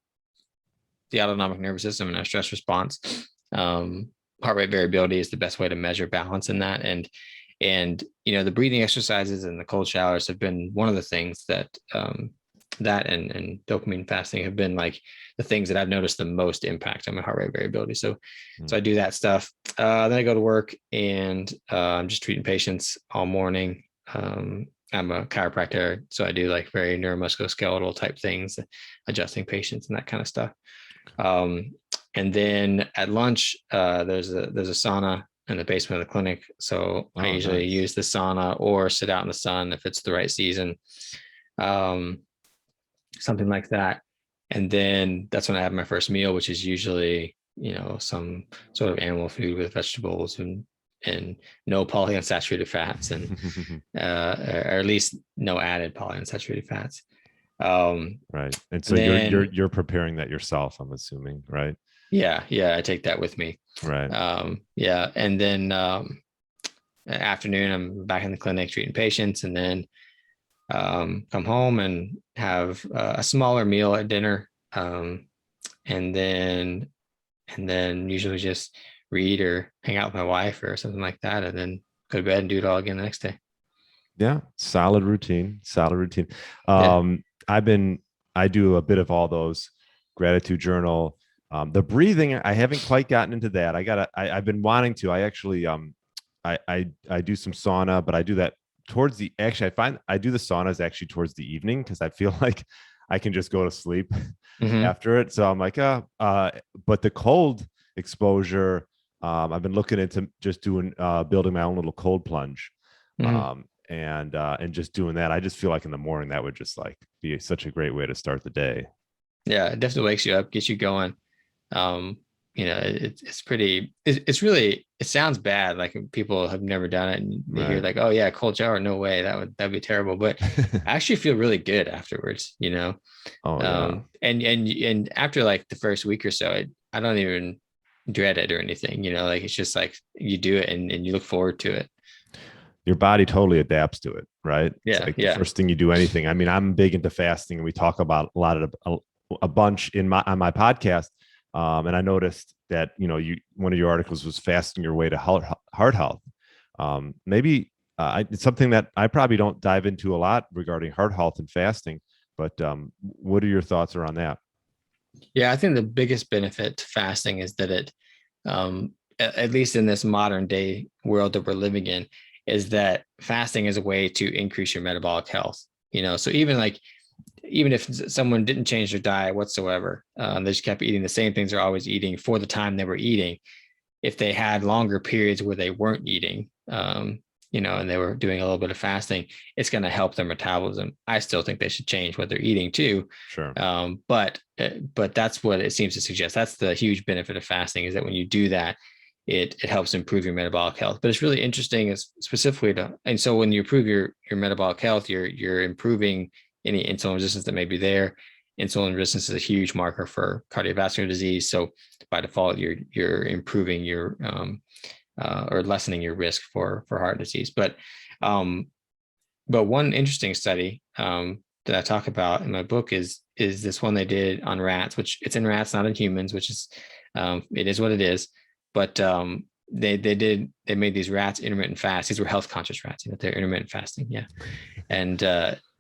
Speaker 2: the autonomic nervous system and our stress response, um, heart rate variability is the best way to measure balance in that. And the breathing exercises and the cold showers have been one of the things that that and dopamine fasting have been like the things that I've noticed the most impact on my heart rate variability. So I
Speaker 1: Mm.
Speaker 2: do that stuff. Then I go to work and I'm just treating patients all morning. I'm a chiropractor, so I do like very neuromusculoskeletal type things, adjusting patients and that kind of stuff. Um, and then at lunch, there's a sauna in the basement of the clinic. So I
Speaker 1: Oh,
Speaker 2: usually
Speaker 1: nice.
Speaker 2: use the sauna or sit out in the sun if it's the right season, um, something like that. And then that's when I have my first meal, which is usually some sort of animal food with vegetables and no polyunsaturated fats and or at least no added polyunsaturated fats.
Speaker 1: Right. And so
Speaker 2: And then
Speaker 1: you're preparing that yourself, I'm assuming, right?
Speaker 2: yeah, I take that with me.
Speaker 1: Right.
Speaker 2: Yeah, and then afternoon, I'm back in the clinic treating patients, and then come home and have a smaller meal at dinner, and then usually just read or hang out with my wife or something like that, and then go to bed and do it all again the next day.
Speaker 1: Yeah. Solid routine. Solid routine.
Speaker 2: Yeah.
Speaker 1: I've been I do a bit of all those gratitude journal. The breathing, I haven't quite gotten into that. I've been wanting to. I actually I do some sauna, but I do that towards the actually I find I do the saunas actually towards the evening because I feel like I can just go to sleep
Speaker 2: Mm-hmm.
Speaker 1: after it. So I'm like, but the cold exposure, I've been looking into just doing building my own little cold plunge.
Speaker 2: Mm-hmm.
Speaker 1: And just doing that. I just feel like in the morning that would just like be such a great way to start the day.
Speaker 2: Yeah, it definitely wakes you up, gets you going. um it's pretty, it's really, it sounds bad, like people have never done it and they hear
Speaker 1: Right.
Speaker 2: like, oh yeah, cold shower, no way, that'd be terrible, but I actually feel really good afterwards.
Speaker 1: Oh yeah.
Speaker 2: And after like the first week or so, I don't even dread it or anything, like it's just like you do it and you look forward to it.
Speaker 1: Your body totally adapts to it, right? It's
Speaker 2: Yeah.
Speaker 1: like the
Speaker 2: Yeah.
Speaker 1: first thing you do anything. I mean, I'm big into fasting, and we talk about a lot of a bunch on my podcast. And I noticed that one of your articles was fasting your way to heart health. Maybe it's something that I probably don't dive into a lot regarding heart health and fasting. But what are your thoughts around that?
Speaker 2: Yeah, I think the biggest benefit to fasting is that at least in this modern day world that we're living in, is that fasting is a way to increase your metabolic health. So even if someone didn't change their diet whatsoever, they just kept eating the same things they're always eating for the time they were eating. If they had longer periods where they weren't eating, and they were doing a little bit of fasting, it's going to help their metabolism. I still think they should change what they're eating too.
Speaker 1: Sure.
Speaker 2: But that's what it seems to suggest. That's the huge benefit of fasting, is that when you do that, it helps improve your metabolic health. But it's really interesting, is specifically and so when you improve your metabolic health, you're improving any insulin resistance that may be there. Insulin resistance is a huge marker for cardiovascular disease. So by default, you're improving your or lessening your risk for heart disease. But one interesting study that I talk about in my book is this one they did on rats, which it's in rats, not in humans, which is it is what it is. But they made these rats intermittent fast. These were health conscious rats, they're intermittent fasting. Yeah. And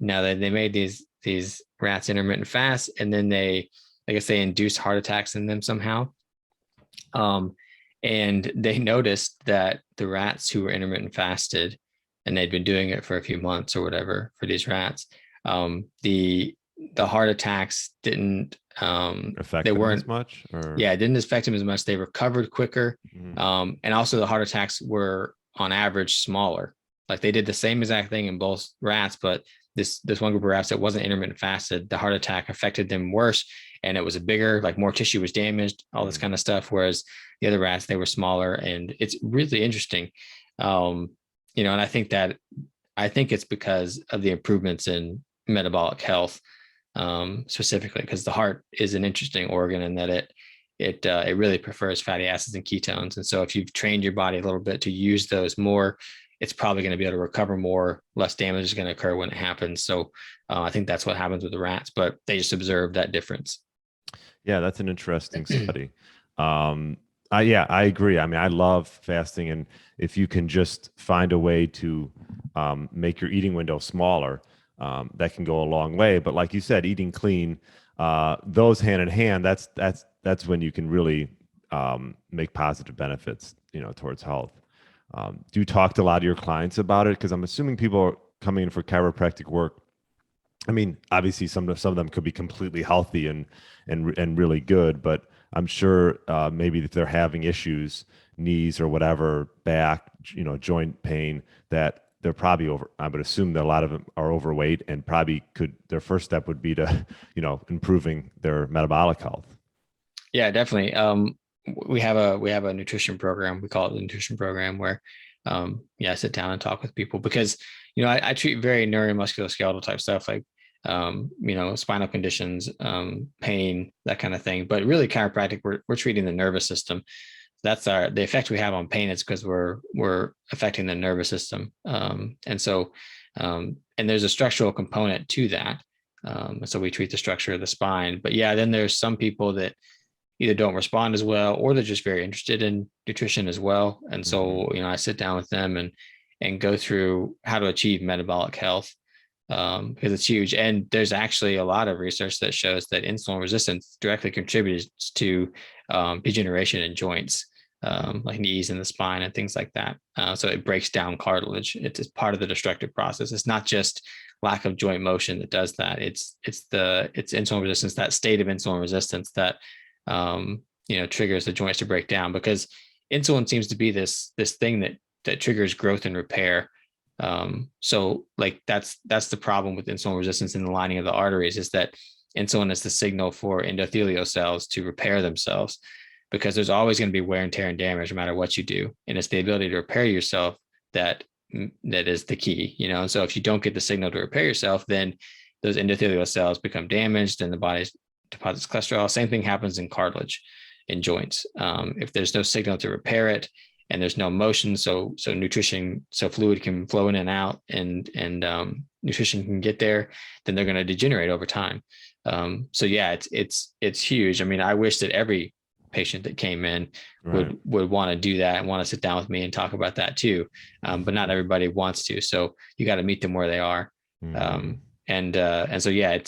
Speaker 2: now they made these rats intermittent fast, and then I guess they induced heart attacks in them somehow. And they noticed that the rats who were intermittent fasted, and they'd been doing it for a few months or whatever for these rats, the heart attacks didn't
Speaker 1: Affect
Speaker 2: they
Speaker 1: them
Speaker 2: weren't
Speaker 1: as much, or
Speaker 2: yeah, it didn't affect them as much. They recovered quicker.
Speaker 1: Mhm.
Speaker 2: And also the heart attacks were on average smaller. Like they did the same exact thing in both rats, but this one group of rats that wasn't intermittent fasted, the heart attack affected them worse, and it was a bigger, like more tissue was damaged, all this kind of stuff. Whereas the other rats, they were smaller, and it's really interesting. And I think it's because of the improvements in metabolic health, specifically because the heart is an interesting organ in that it really prefers fatty acids and ketones. And so if you've trained your body a little bit to use those more, it's probably going to be able to recover more, less damage is going to occur when it happens. So I think that's what happens with the rats, but they just observed that difference.
Speaker 1: Yeah, that's an interesting study. I agree. I mean, I love fasting, and if you can just find a way to make your eating window smaller, that can go a long way. But like you said, eating clean, those hand in hand, that's when you can really make positive benefits, towards health. Do you talk to a lot of your clients about it? Because I'm assuming people are coming in for chiropractic work. I mean, obviously, some of them could be completely healthy and really good, but I'm sure maybe if they're having issues, knees or whatever, back, joint pain, that they're probably over. I would assume that a lot of them are overweight, and probably their first step would be to, improving their metabolic health.
Speaker 2: Yeah, definitely. We have a nutrition program. We call it the nutrition program, where I sit down and talk with people, because I treat very neuromusculoskeletal type stuff, like spinal conditions, pain, that kind of thing. But really, chiropractic, we're treating the nervous system. That's the effect we have on pain is because we're affecting the nervous system. And there's a structural component to that. So we treat the structure of the spine. But yeah, then there's some people that either don't respond as well, or they're just very interested in nutrition as well. And so, I sit down with them and go through how to achieve metabolic health, because it's huge. And there's actually a lot of research that shows that insulin resistance directly contributes to degeneration in joints, like knees and the spine and things like that. So it breaks down cartilage. It's part of the destructive process. It's not just lack of joint motion that does that. It's insulin resistance, that state of insulin resistance that triggers the joints to break down, because insulin seems to be this thing that triggers growth and repair. So like that's the problem with insulin resistance in the lining of the arteries, is that insulin is the signal for endothelial cells to repair themselves, because there's always going to be wear and tear and damage no matter what you do. And it's the ability to repair yourself that is the key, And so if you don't get the signal to repair yourself, then those endothelial cells become damaged and the body deposits cholesterol. Same thing happens in cartilage. in joints. If there's no signal to repair it, and there's no motion, so nutrition, so fluid can flow in and out, and nutrition can get there, then they're going to degenerate over time. So yeah, it's huge. I mean, I wish that every patient that came in would want to do that and want to sit down with me and talk about that too. But not everybody wants to. So you got to meet them where they are. And so yeah,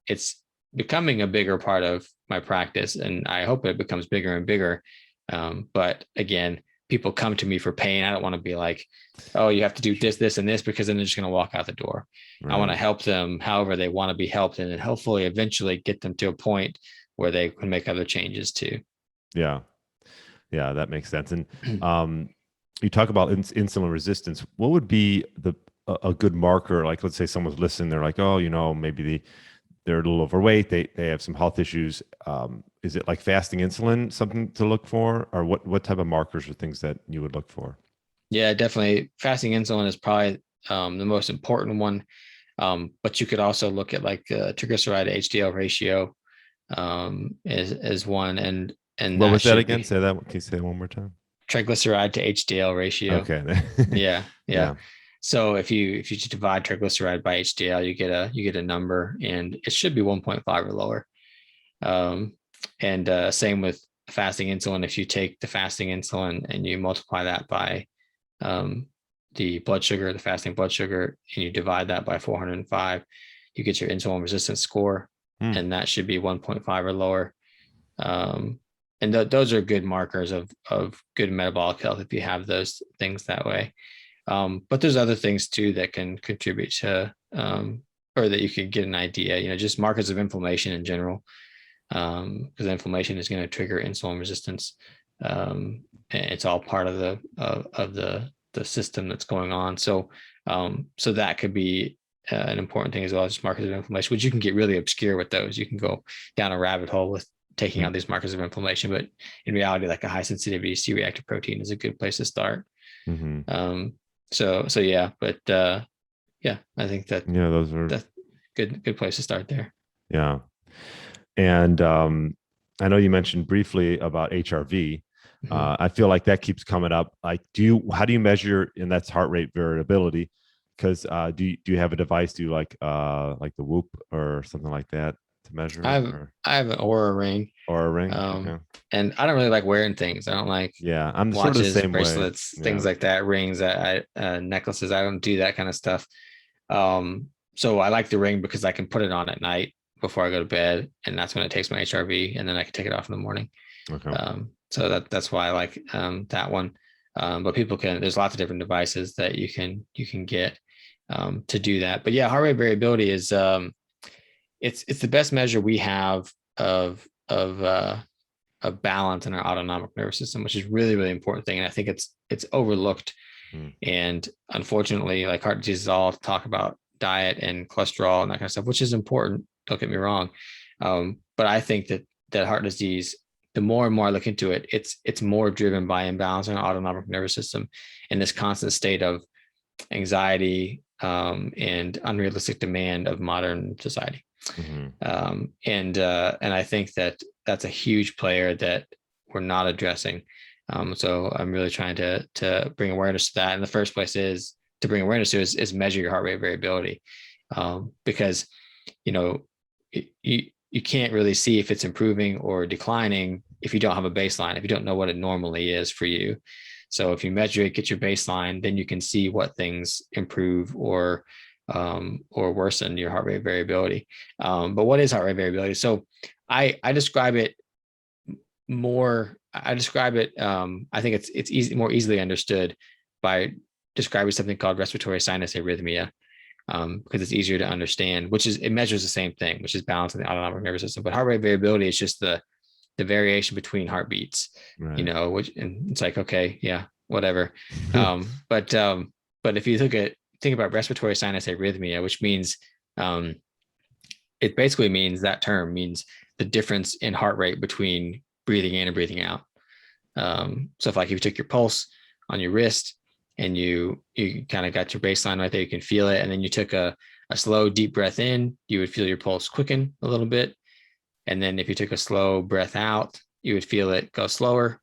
Speaker 2: it's becoming a bigger part of my practice, and I hope it becomes bigger and bigger. But again, people come to me for pain. I don't want to be like, oh, you have to do this, and this, because then they're just going to walk out the door. I want to help them however they want to be helped, and then hopefully eventually get them to a point where they can make other changes too.
Speaker 1: Yeah, that makes sense. And you talk about insulin resistance. What would be a good marker? Like, let's say someone's listening, they're like, oh, maybe they're a little overweight, they have some health issues. Is it like fasting insulin something to look for, or what type of markers or things that you would look for? Yeah,
Speaker 2: definitely. Fasting insulin is probably the most important one. But you could also look at like triglyceride to HDL ratio is one. And
Speaker 1: what was that again? Say that. Can you say it one more time?
Speaker 2: Triglyceride to HDL ratio.
Speaker 1: Okay.
Speaker 2: Yeah. So if you divide triglyceride by HDL, you get a number, and it should be 1.5 or lower. And same with fasting insulin. If you take the fasting insulin and you multiply that by the blood sugar, the fasting blood sugar, and you divide that by 405, you get your insulin resistance score, and that should be 1.5 or lower. And those are good markers of good metabolic health if you have those things that way. But there's other things too that can contribute to, or that you could get an idea, just markers of inflammation in general, because inflammation is going to trigger insulin resistance. And it's all part of the system that's going on. So that could be an important thing as well, as markers of inflammation, which you can get really obscure with those. You can go down a rabbit hole with taking out these markers of inflammation, but in reality, like a high sensitivity C-reactive protein is a good place to start. So yeah, but yeah, I think that
Speaker 1: those are
Speaker 2: that's good place to start there.
Speaker 1: Yeah. And I know you mentioned briefly about HRV. I feel like that keeps coming up. Like, how do you measure? And that's heart rate variability. Because do you have a device? Do you like the Whoop or something like that to measure?
Speaker 2: I have an Oura ring.
Speaker 1: Okay.
Speaker 2: And I don't really like wearing things. I don't like
Speaker 1: I'm
Speaker 2: watches,
Speaker 1: sort of the same
Speaker 2: bracelets,
Speaker 1: way.
Speaker 2: things like that, rings, necklaces. I don't do that kind of stuff. So I like the ring because I can put it on at night before I go to bed, and that's when it takes my HRV, and then I can take it off in the morning.
Speaker 1: Okay.
Speaker 2: So that's why I like that one. But there's lots of different devices that you can get to do that. But yeah, heart rate variability is it's the best measure we have of balance in our autonomic nervous system, which is really, really important thing. And I think it's overlooked. And unfortunately, like heart disease is all talk about diet and cholesterol and that kind of stuff, which is important. Don't get me wrong. But I think that heart disease, the more and more I look into it, it's more driven by imbalance in our autonomic nervous system and this constant state of anxiety and unrealistic demand of modern society. And I think that's a huge player that we're not addressing. So I'm really trying to bring awareness to that. And the first place is to bring awareness to is measure your heart rate variability, because you can't really see if it's improving or declining if you don't have a baseline, if you don't know what it normally is for you. So if you measure it, get your baseline, then you can see what things improve or worsen your heart rate variability. But what is heart rate variability? So I describe it more. I think it's more easily understood by describing something called respiratory sinus arrhythmia, because it's easier to understand. It measures the same thing, which is balance in the autonomic nervous system. But heart rate variability is just the variation between heartbeats. Right. Which, and it's like, okay, yeah, whatever. But if you think about respiratory sinus arrhythmia, which means it basically means the difference in heart rate between breathing in and breathing out. So if you took your pulse on your wrist and you kind of got your baseline right there, you can feel it, and then you took a slow deep breath in, you would feel your pulse quicken a little bit. And then if you took a slow breath out, you would feel it go slower.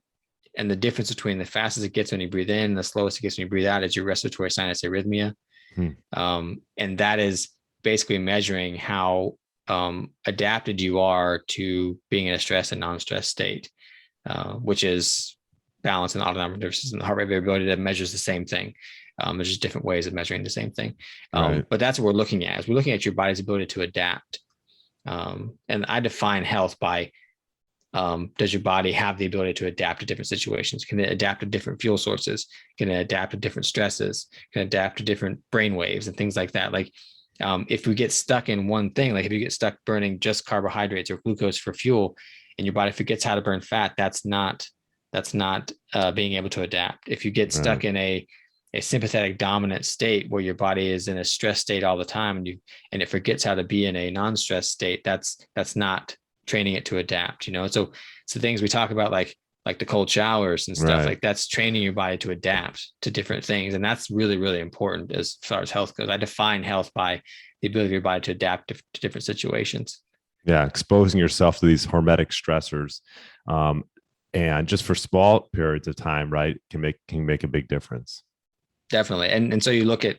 Speaker 2: And the difference between the fastest it gets when you breathe in and the slowest it gets when you breathe out is your respiratory sinus arrhythmia. And that is basically measuring how adapted you are to being in a stress and non-stress state, which is balance and autonomic nervous system, the heart rate variability that measures the same thing. There's just different ways of measuring the same thing. Right. But that's what we're looking at, is we're looking at your body's ability to adapt. And I define health by, does your body have the ability to adapt to different situations? Can it adapt to different fuel sources? Can it adapt to different stresses? Can it adapt to different brain waves and things like that? Like, if we get stuck in one thing, like if you get stuck burning just carbohydrates or glucose for fuel, and your body forgets how to burn fat, that's not being able to adapt. If you get stuck in a sympathetic dominant state where your body is in a stress state all the time, and it forgets how to be in a non-stress state, that's not training it to adapt, you know? So things we talk about, like the cold showers and stuff, like that's training your body to adapt to different things. And that's really, really important as far as health goes. I define health by the ability of your body to adapt to different situations.
Speaker 1: Yeah. Exposing yourself to these hormetic stressors. And just for small periods of time, right, can make a big difference. Definitely.
Speaker 2: And so you look at,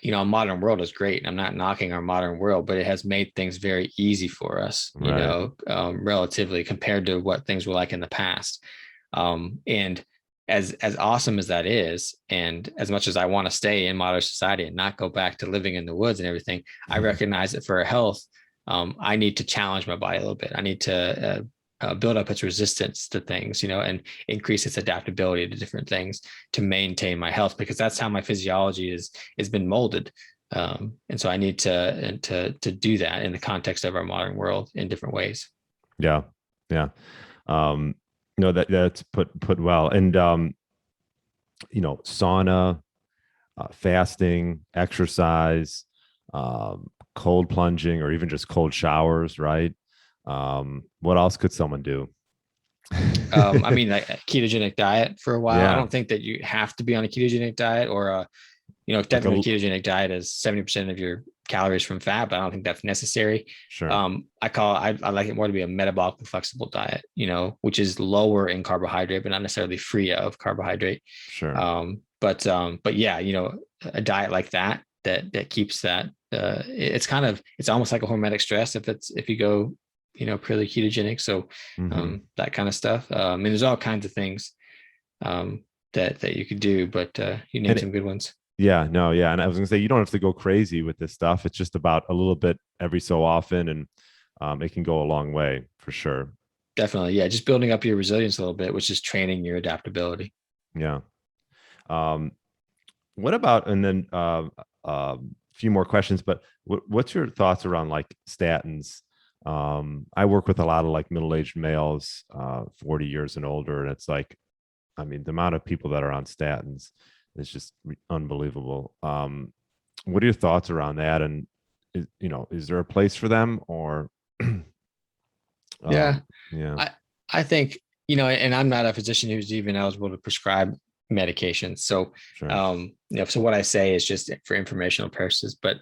Speaker 2: a modern world is great. I'm not knocking our modern world, but it has made things very easy for us, relatively compared to what things were like in the past. And as awesome as that is, and as much as I want to stay in modern society and not go back to living in the woods and everything, I recognize that for health, I need to challenge my body a little bit. I need to build up its resistance to things, and increase its adaptability to different things to maintain my health, because that's how my physiology has been molded. And so I need to do that in the context of our modern world in different ways.
Speaker 1: Yeah. Yeah. That's put well. And, sauna, fasting, exercise, cold plunging, or even just cold showers, right? What else could someone do?
Speaker 2: I mean, like a ketogenic diet for a while. Yeah. I don't think that you have to be on a ketogenic diet, or technically a ketogenic diet is 70% of your calories from fat, but I don't think that's necessary.
Speaker 1: Sure.
Speaker 2: I like it more to be a metabolic flexible diet, which is lower in carbohydrate, but not necessarily free of carbohydrate.
Speaker 1: Sure.
Speaker 2: But yeah, a diet like that keeps that, it's almost like a hormetic stress if you go, purely ketogenic. So, that kind of stuff. I mean, there's all kinds of things, that you could do, but, you named some good ones.
Speaker 1: Yeah, no. Yeah. And I was gonna say, you don't have to go crazy with this stuff. It's just about a little bit every so often, and, it can go a long way for sure.
Speaker 2: Definitely. Yeah. Just building up your resilience a little bit, which is training your adaptability.
Speaker 1: Yeah. What about, and then, a few more questions, but what's your thoughts around like statins? I work with a lot of like middle-aged males, 40 years and older. And it's like, I mean, the amount of people that are on statins is just unbelievable. What are your thoughts around that? And is there a place for them, or?
Speaker 2: Yeah. I think, and I'm not a physician who's even eligible to prescribe medications. So, sure. So what I say is just for informational purposes, but,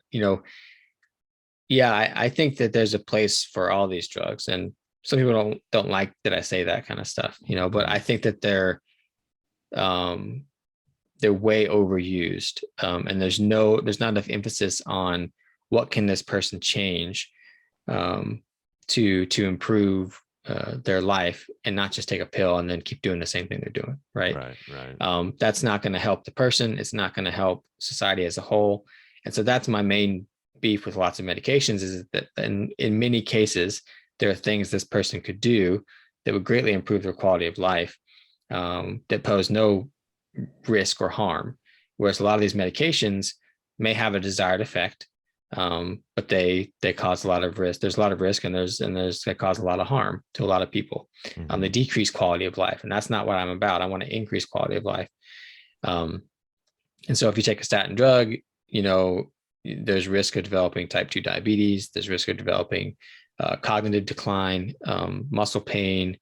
Speaker 2: yeah, I think that there's a place for all these drugs, and some people don't like that I say that kind of stuff, but I think that they're way overused, and there's not enough emphasis on what can this person change to improve their life, and not just take a pill and then keep doing the same thing they're doing. Right. That's not going to help the person. It's not going to help society as a whole. And so that's my main beef with lots of medications, is that in many cases, there are things this person could do that would greatly improve their quality of life, that pose no risk or harm. Whereas a lot of these medications may have a desired effect, but they cause a lot of risk. There's a lot of risk, and they cause a lot of harm to a lot of people. They decrease quality of life, and that's not what I'm about. I want to increase quality of life. And so if you take a statin drug, there's risk of developing type 2 diabetes. There's risk of developing cognitive decline, muscle pain,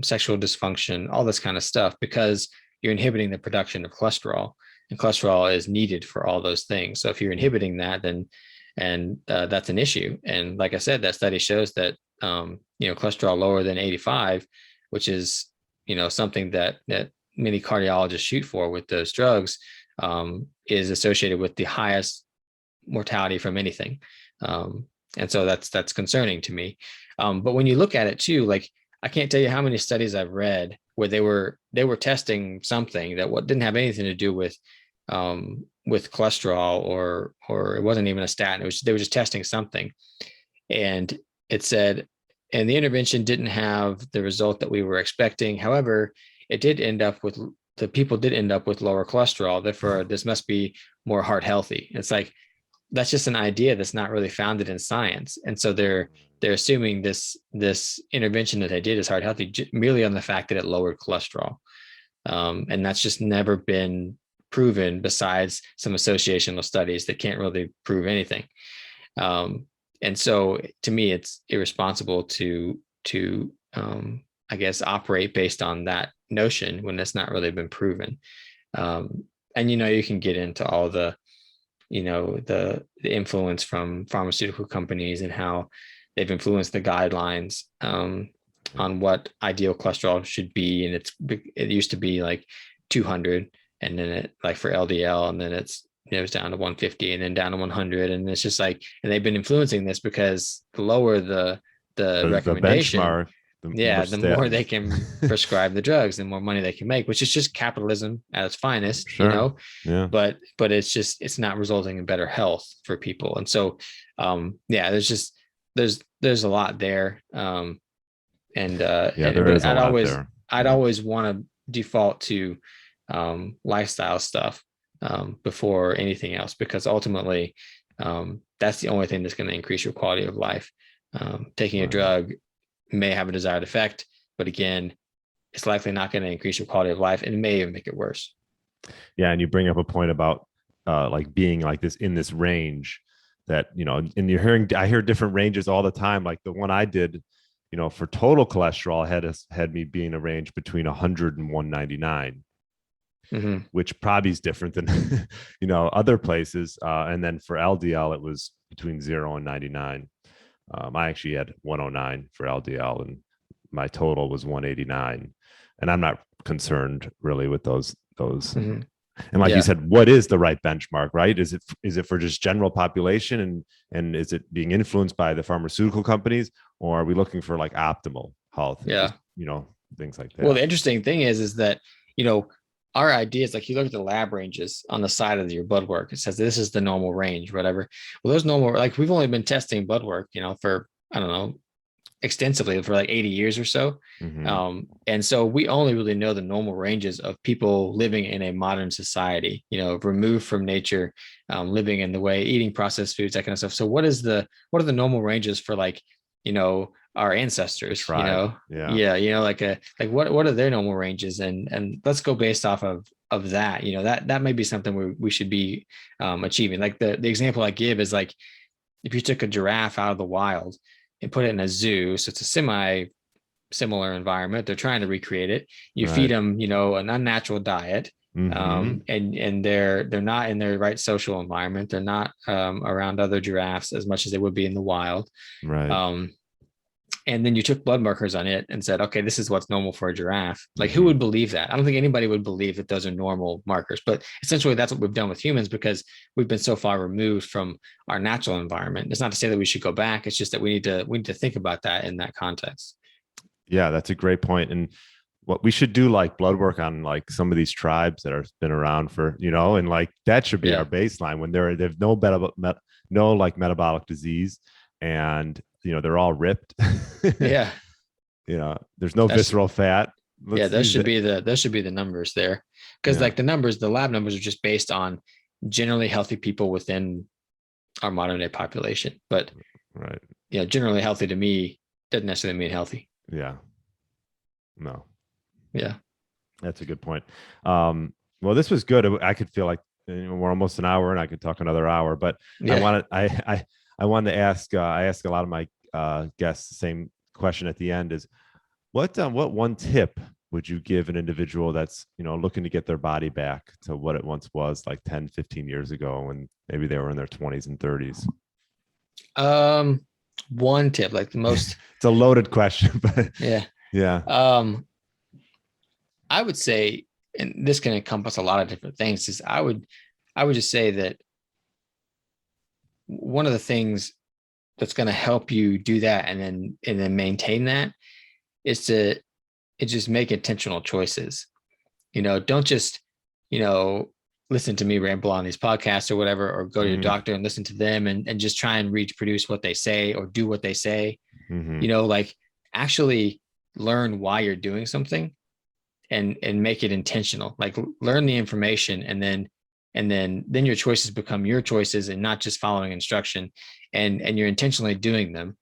Speaker 2: sexual dysfunction, all this kind of stuff, because you're inhibiting the production of cholesterol, and cholesterol is needed for all those things. So if you're inhibiting that, then that's an issue. And like I said, that study shows that cholesterol lower than 85, which is, something that many cardiologists shoot for with those drugs, is associated with the highest mortality from anything. And so that's concerning to me. But when you look at it too, like, I can't tell you how many studies I've read where they were testing something that didn't have anything to do with cholesterol, or it wasn't even a statin. They were just testing something, and it said, and the intervention didn't have the result that we were expecting. However, the people did end up with lower cholesterol. Therefore, this must be more heart healthy. It's like, that's just an idea that's not really founded in science. And so they're assuming this intervention that they did is heart healthy merely on the fact that it lowered cholesterol. And that's just never been proven, besides some associational studies that can't really prove anything. And so to me, it's irresponsible to I guess, operate based on that notion when it's not really been proven. And, you can get into all the influence from pharmaceutical companies and how they've influenced the guidelines on what ideal cholesterol should be. And it used to be like 200, and then it, like, for LDL, and then it was down to 150, and then down to 100. And it's just like, and they've been influencing this because the lower the recommendation,
Speaker 1: the
Speaker 2: more they can prescribe the drugs, the more money they can make, which is just capitalism at its finest.
Speaker 1: Sure. Yeah.
Speaker 2: But it's not resulting in better health for people. And so there's a lot there. I'd always want to default to lifestyle stuff before anything else, because ultimately that's the only thing that's going to increase your quality of life. Taking a drug may have a desired effect, but again, it's likely not going to increase your quality of life, and it may even make it worse.
Speaker 1: Yeah. And you bring up a point about like being like this in this range that, and I hear different ranges all the time. Like the one I did, for total cholesterol had me being a range between 100 and 199, which probably is different than, other places. And then for LDL, it was between 0 and 99. I actually had 109 for LDL, and my total was 189. And I'm not concerned really with those. And like you said, what is the right benchmark, right? Is it for just general population, and is it being influenced by the pharmaceutical companies, or are we looking for like optimal health?
Speaker 2: Yeah.
Speaker 1: Just, things like that.
Speaker 2: Well, the interesting thing is that, our ideas, like, you look at the lab ranges on the side of your blood work, it says this is the normal range, whatever. Well, those normal, like, we've only been testing blood work, for, I don't know, extensively for like 80 years or so. And so we only really know the normal ranges of people living in a modern society, removed from nature, living in the way, eating processed foods, that kind of stuff. So what are the normal ranges for, like, our ancestors,
Speaker 1: Yeah.
Speaker 2: like what are their normal ranges, and let's go based off of that. That may be something we should be achieving. Like the example I give is, like, if you took a giraffe out of the wild and put it in a zoo, so it's a similar environment, they're trying to recreate it. You feed them, an unnatural diet, and they're not in their right social environment. They're not around other giraffes as much as they would be in the wild.
Speaker 1: Right.
Speaker 2: And then you took blood markers on it and said, okay, this is what's normal for a giraffe. Like, who would believe that? I don't think anybody would believe that those are normal markers, but essentially that's what we've done with humans, because we've been so far removed from our natural environment. It's not to say that we should go back. It's just that we need to think about that in that context.
Speaker 1: Yeah, that's a great point. And what we should do, like, blood work on, like, some of these tribes that have been around for, and like that should be our baseline when they've no like metabolic disease, and they're all ripped.
Speaker 2: Yeah.
Speaker 1: There's no visceral fat.
Speaker 2: Those should be the numbers there, because like the lab numbers are just based on generally healthy people within our modern day population. But generally healthy to me doesn't necessarily mean healthy.
Speaker 1: Yeah. No.
Speaker 2: Yeah.
Speaker 1: That's a good point. Well, this was good. I could feel like we're almost an hour, and I could talk another hour, but I wanted to ask, I ask a lot of my guests the same question at the end, is what one tip would you give an individual that's, looking to get their body back to what it once was, like 10, 15 years ago, when maybe they were in their 20s and 30s?
Speaker 2: One tip, like the most.
Speaker 1: It's a loaded question, but
Speaker 2: Yeah.
Speaker 1: yeah.
Speaker 2: I would say, and this can encompass a lot of different things, is I would just say that one of the things that's going to help you do that and then maintain that is to just make intentional choices. Don't just, listen to me ramble on these podcasts or whatever, or go to your doctor and listen to them and just try and reproduce what they say or do what they say. Like actually learn why you're doing something and make it intentional. Like learn the information and then your choices become your choices and not just following instruction, and you're intentionally doing them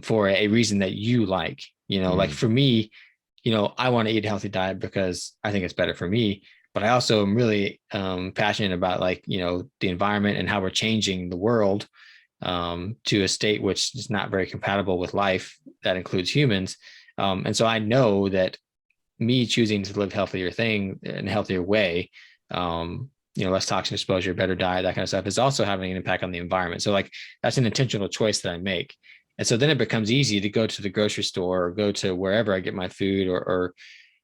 Speaker 2: for a reason that you like. Like for me, I want to eat a healthy diet because I think it's better for me, but I also am really passionate about the environment and how we're changing the world to a state which is not very compatible with life that includes humans. And so I know that me choosing to live healthier thing in a healthier way, less toxin exposure, better diet, that kind of stuff, is also having an impact on the environment. So like that's an intentional choice that I make. And so then it becomes easy to go to the grocery store or go to wherever I get my food or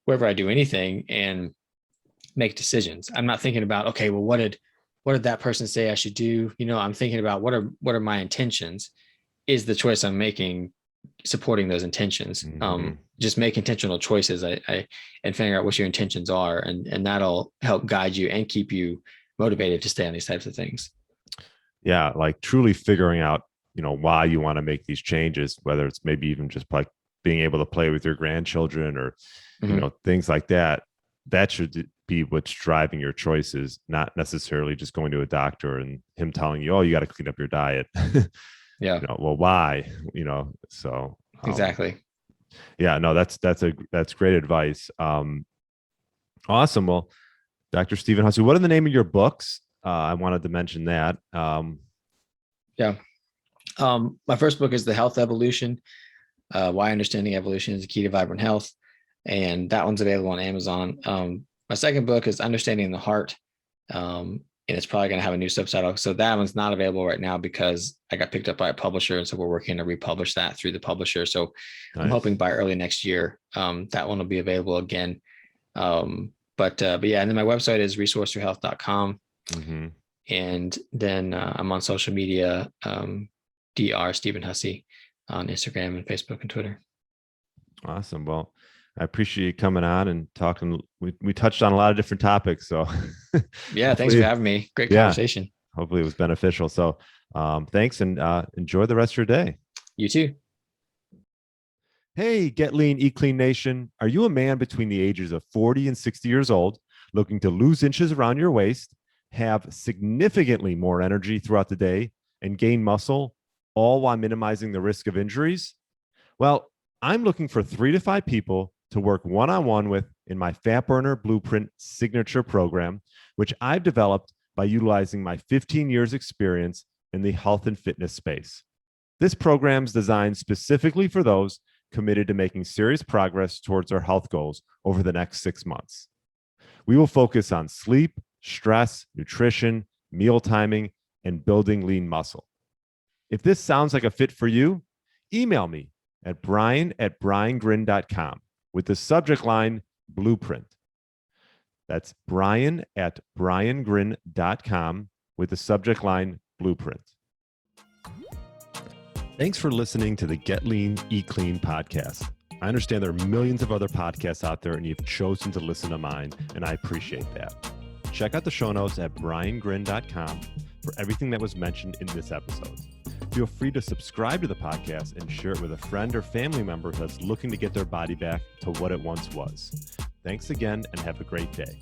Speaker 2: wherever I do anything and make decisions. I'm not thinking about, okay, well, what did that person say I should do? I'm thinking about what are my intentions? Is the choice I'm making supporting those intentions? Just make intentional choices and figure out what your intentions are. And that'll help guide you and keep you motivated to stay on these types of things.
Speaker 1: Yeah. Like truly figuring out, why you want to make these changes, whether it's maybe even just like being able to play with your grandchildren or, things like that. That should be what's driving your choices, not necessarily just going to a doctor and him telling you, oh, you got to clean up your diet.
Speaker 2: Yeah.
Speaker 1: Well, why? So
Speaker 2: exactly.
Speaker 1: Yeah, no, that's great advice. Awesome. Well, Dr. Stephen Hussey, what are the name of your books? I wanted to mention that.
Speaker 2: Yeah. My first book is The Health Evolution, Why Understanding Evolution is the Key to Vibrant Health. And that one's available on Amazon. My second book is Understanding the Heart. And it's probably going to have a new subtitle. So that one's not available right now because I got picked up by a publisher. And so we're working to republish that through the publisher. So nice. I'm hoping by early next year, that one will be available again. But yeah, and then my website is resourceyourhealth.com. And then I'm on social media, Dr. Stephen Hussey on Instagram and Facebook and Twitter.
Speaker 1: Awesome. Well, I appreciate you coming on and talking. We touched on a lot of different topics. So
Speaker 2: yeah, thanks for having me. Great conversation.
Speaker 1: Hopefully it was beneficial. So thanks and enjoy the rest of your day.
Speaker 2: You too.
Speaker 1: Hey, Get Lean, Eat Clean Nation. Are you a man between the ages of 40 and 60 years old, looking to lose inches around your waist, have significantly more energy throughout the day, and gain muscle, all while minimizing the risk of injuries? Well, I'm looking for 3 to 5 people to work one-on-one with in my Fat Burner Blueprint Signature Program, which I've developed by utilizing my 15 years experience in the health and fitness space. This program is designed specifically for those committed to making serious progress towards their health goals over the next 6 months. We will focus on sleep, stress, nutrition, meal timing, and building lean muscle. If this sounds like a fit for you, email me at brian@briangrin.com with the subject line Blueprint. That's brian@briangrin.com with the subject line Blueprint. Thanks for listening to the Get Lean, Eat Clean podcast. I understand there are millions of other podcasts out there and you've chosen to listen to mine, and I appreciate that. Check out the show notes at briangrin.com for everything that was mentioned in this episode. Feel free to subscribe to the podcast and share it with a friend or family member that's looking to get their body back to what it once was. Thanks again and have a great day.